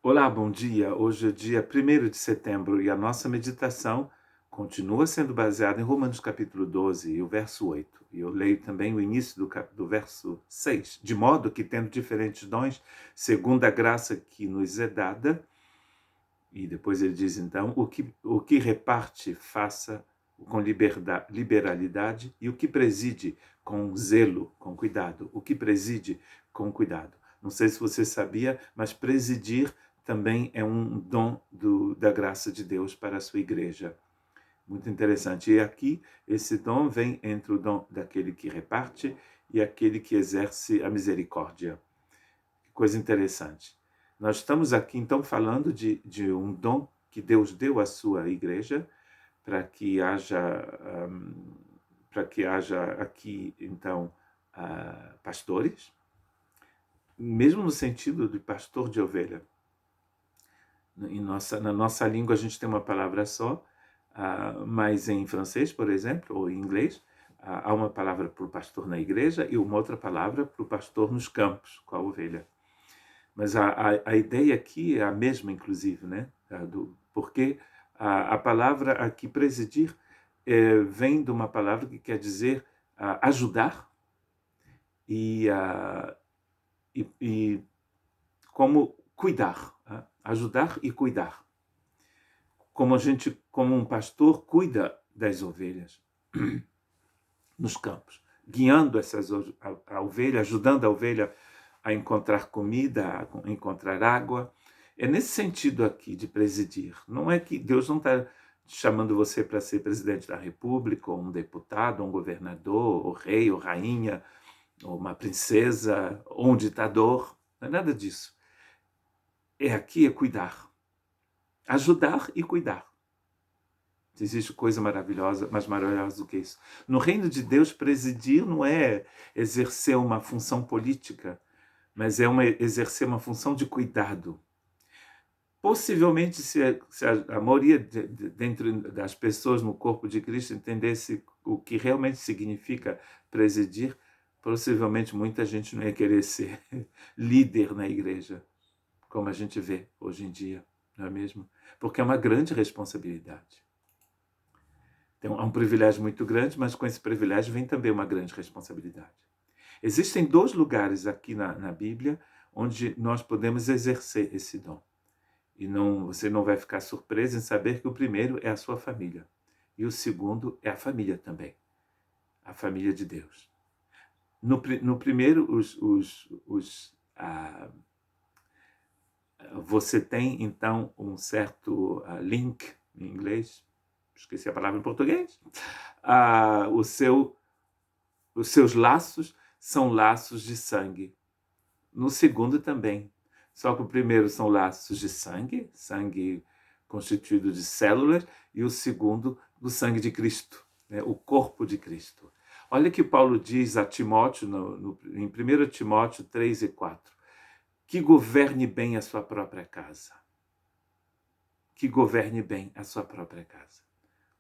Olá, bom dia. Hoje é dia 1º de setembro e a nossa meditação continua sendo baseada em Romanos capítulo 12 e o verso 8. E eu leio também o início do verso 6. De modo que, tendo diferentes dons, segundo a graça que nos é dada, e depois ele diz então, o que reparte, faça com liberalidade, e o que preside com zelo, com cuidado. O que preside com cuidado. Não sei se você sabia, mas presidir também é um dom da graça de Deus para a sua igreja. Muito interessante. E aqui, esse dom vem entre o dom daquele que reparte e aquele que exerce a misericórdia. Coisa interessante. Nós estamos aqui, então, falando de um dom que Deus deu à sua igreja para que haja aqui, então, pastores, mesmo no sentido de pastor de ovelha. Na nossa língua a gente tem uma palavra só, mas em francês, por exemplo, ou em inglês, há uma palavra para o pastor na igreja e uma outra palavra para o pastor nos campos, com a ovelha. Mas a ideia aqui é a mesma, inclusive, né? Porque a palavra aqui, presidir, vem de uma palavra que quer dizer ajudar e como cuidar, ajudar e cuidar. Como um pastor cuida das ovelhas nos campos, guiando a ovelha, ajudando a ovelha a encontrar comida, a encontrar água. É nesse sentido aqui de presidir. Não é que Deus não está chamando você para ser presidente da República, ou um deputado, ou um governador, ou rei, ou rainha, ou uma princesa, ou um ditador. Não é nada disso. Aqui é cuidar. Ajudar e cuidar. Existe coisa maravilhosa, mais maravilhosa do que isso. No reino de Deus, presidir não é exercer uma função política, mas é exercer uma função de cuidado. Possivelmente, se a maioria dentro das pessoas no corpo de Cristo entendesse o que realmente significa presidir, possivelmente muita gente não ia querer ser líder na igreja, como a gente vê hoje em dia, não é mesmo? Porque é uma grande responsabilidade. Então, é um privilégio muito grande, mas com esse privilégio vem também uma grande responsabilidade. Existem 2 lugares aqui na Bíblia onde nós podemos exercer esse dom. E você não vai ficar surpreso em saber que o primeiro é a sua família. E o segundo é a família também. A família de Deus. No primeiro, você tem, então, um certo link em inglês, esqueci a palavra em português, os seus laços são laços de sangue. No segundo também. Só que o primeiro são laços de sangue, sangue constituído de células, e o segundo do sangue de Cristo, né? O corpo de Cristo. Olha que Paulo diz a Timóteo, em 1 Timóteo 3 e 4, que governe bem a sua própria casa. Que governe bem a sua própria casa.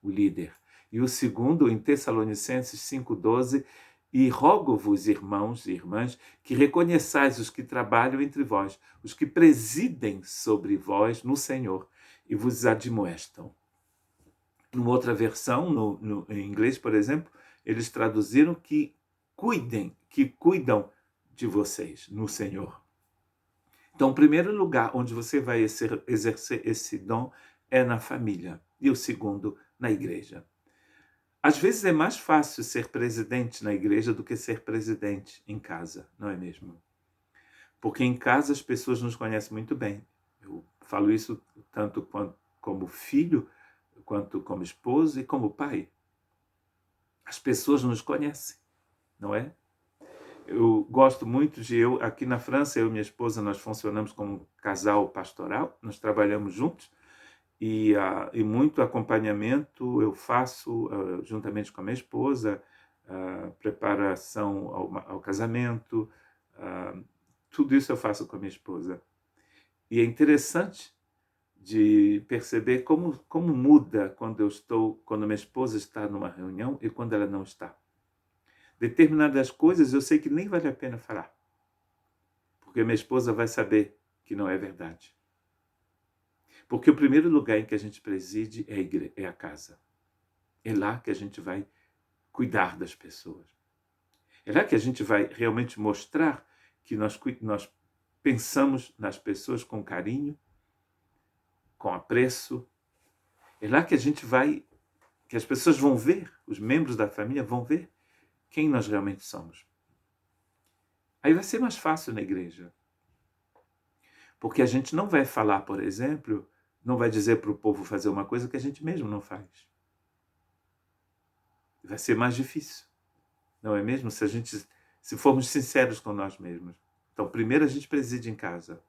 O líder. E o segundo, em Tessalonicenses 5,12, e rogo-vos, irmãos e irmãs, que reconheçais os que trabalham entre vós, os que presidem sobre vós no Senhor, e vos admoestam. Numa outra versão, em inglês, por exemplo, eles traduziram que cuidam de vocês no Senhor. Então, o primeiro lugar onde você vai exercer esse dom é na família, e o segundo, na igreja. Às vezes é mais fácil ser presidente na igreja do que ser presidente em casa, não é mesmo? Porque em casa as pessoas nos conhecem muito bem. Eu falo isso tanto como filho, quanto como esposo e como pai. As pessoas nos conhecem, não é? Eu gosto muito aqui na França, eu e minha esposa, nós funcionamos como um casal pastoral, nós trabalhamos juntos, e muito acompanhamento eu faço juntamente com a minha esposa, preparação ao casamento, tudo isso eu faço com a minha esposa. E é interessante de perceber como muda quando minha esposa está numa reunião e quando ela não está. Determinadas coisas eu sei que nem vale a pena falar, porque minha esposa vai saber que não é verdade. Porque o primeiro lugar em que a gente preside é a casa. É lá que a gente vai cuidar das pessoas. É lá que a gente vai realmente mostrar que nós pensamos nas pessoas com carinho, com apreço. É lá que a gente vai, que as pessoas vão ver, os membros da família vão ver quem nós realmente somos. Aí vai ser mais fácil na igreja. Porque a gente não vai falar, por exemplo, não vai dizer para o povo fazer uma coisa que a gente mesmo não faz. Vai ser mais difícil, não é mesmo? Se formos sinceros com nós mesmos. Então, primeiro a gente preside em casa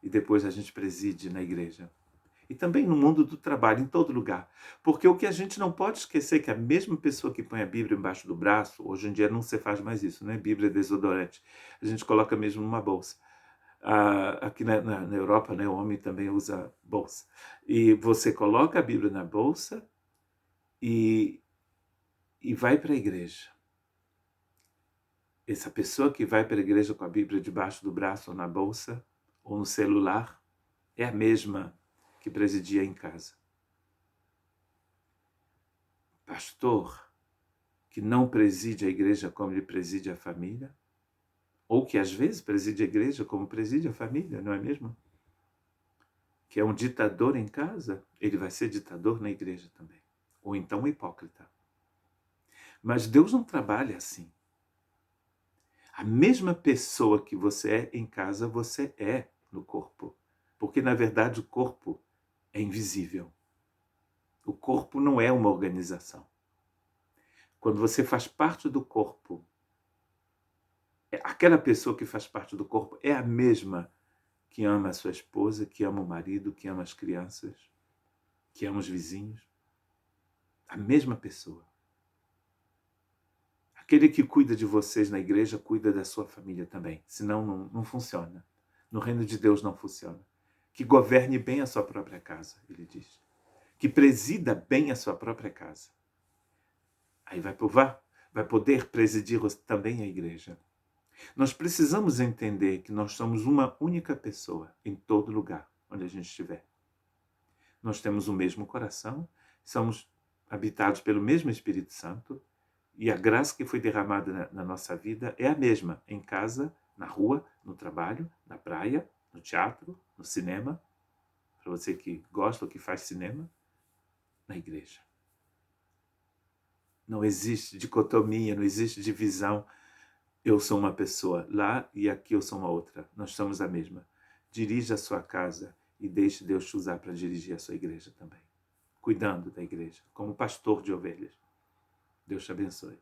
e depois a gente preside na igreja. E também no mundo do trabalho, em todo lugar. Porque o que a gente não pode esquecer é que a mesma pessoa que põe a Bíblia embaixo do braço, hoje em dia não se faz mais isso, né? Bíblia é desodorante. A gente coloca mesmo numa bolsa. Aqui na Europa, né, o homem também usa bolsa. E você coloca a Bíblia na bolsa e vai para a igreja. Essa pessoa que vai para a igreja com a Bíblia debaixo do braço ou na bolsa ou no celular é a mesma que presidia em casa. Pastor que não preside a igreja como ele preside a família, ou que às vezes preside a igreja como preside a família, não é mesmo? Que é um ditador em casa, ele vai ser ditador na igreja também. Ou então um hipócrita. Mas Deus não trabalha assim. A mesma pessoa que você é em casa, você é no corpo. Porque, na verdade, o corpo é invisível. O corpo não é uma organização. Quando você faz parte do corpo, aquela pessoa que faz parte do corpo é a mesma que ama a sua esposa, que ama o marido, que ama as crianças, que ama os vizinhos. A mesma pessoa. Aquele que cuida de vocês na igreja, cuida da sua família também. Senão não funciona. No reino de Deus não funciona. Que governe bem a sua própria casa, ele diz. Que presida bem a sua própria casa. Aí vai poder presidir também a igreja. Nós precisamos entender que nós somos uma única pessoa em todo lugar onde a gente estiver. Nós temos o mesmo coração, somos habitados pelo mesmo Espírito Santo, e a graça que foi derramada na nossa vida é a mesma, em casa, na rua, no trabalho, na praia, no teatro, no cinema, para você que gosta ou que faz cinema, na igreja. Não existe dicotomia, não existe divisão. Eu sou uma pessoa lá e aqui eu sou uma outra. Nós somos a mesma. Dirija a sua casa e deixe Deus te usar para dirigir a sua igreja também. Cuidando da igreja, como pastor de ovelhas. Deus te abençoe.